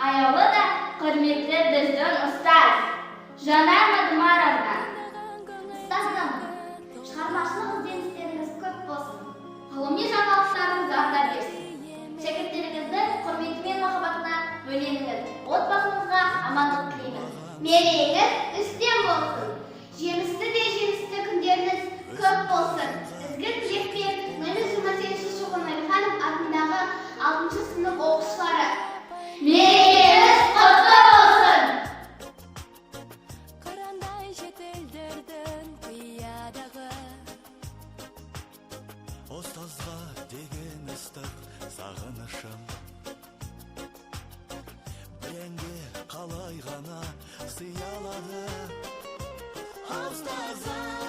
аяулы да құрметті біздің ұстаз Жанар Мадумаровна. Ұстазым, шығармашылық ізденістеріңіз көп болсын. Ғылыми жаңалықтарыңыз арта берсін. Шәкірттеріңіздің құрметі мен махаббатына бөленіңіз. Отбасыңызға амандық тілеймін. Мерейіңіз үстем болсын. Жемісті де жемісті күндеріңіз көп болсын. Ізгі тілекпен нөмір 28 Шоқынай ханым атындағы 6 сынып оқушылары. Мерейіңіз құтты болсын. Қырандай шетелдердің қиядағы Ұстазға деген ыстық сағынышым Біреуге қалай ғана сый алады Ұстазым